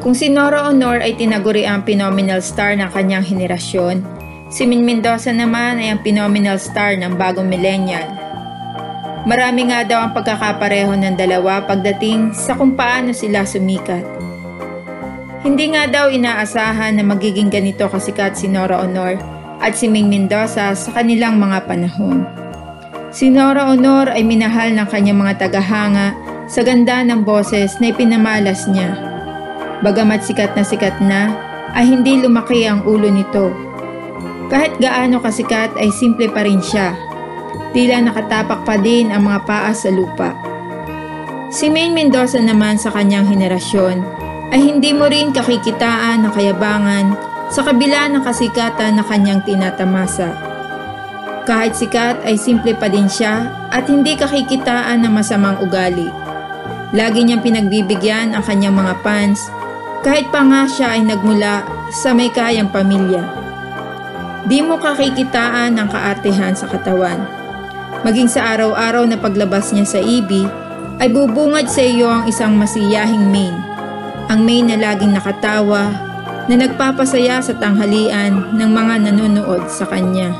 Kung si Nora Aunor ay tinaguri ang phenomenal star ng kanyang henerasyon, si Maine Mendoza naman ay ang phenomenal star ng bagong millennial. Marami nga daw ang pagkakapareho ng dalawa pagdating sa kung paano sila sumikat. Hindi nga daw inaasahan na magiging ganito kasikat si Nora Aunor at si Maine Mendoza sa kanilang mga panahon. Si Nora Aunor ay minahal ng kanyang mga tagahanga sa ganda ng boses na ipinamalas niya. Bagamat sikat na, ay hindi lumaki ang ulo nito. Kahit gaano kasikat ay simple pa rin siya. Tila nakatapak pa din ang mga paa sa lupa. Si Maine Mendoza naman sa kanyang henerasyon ay hindi mo rin kakikitaan ng kayabangan sa kabila ng kasikatan na kanyang tinatamasa. Kahit sikat ay simple pa din siya at hindi kakikitaan ng masamang ugali. Lagi niyang pinagbibigyan ang kanyang mga fans kahit pa nga siya ay nagmula sa may kayang pamilya. Di mo kakikitaan ang kaartehan sa katawan. Maging sa araw-araw na paglabas niya sa EB, ay bubungad sa iyo ang isang masiyahing Maine. Ang Maine na laging nakatawa, na nagpapasaya sa tanghalian ng mga nanonood sa kanya.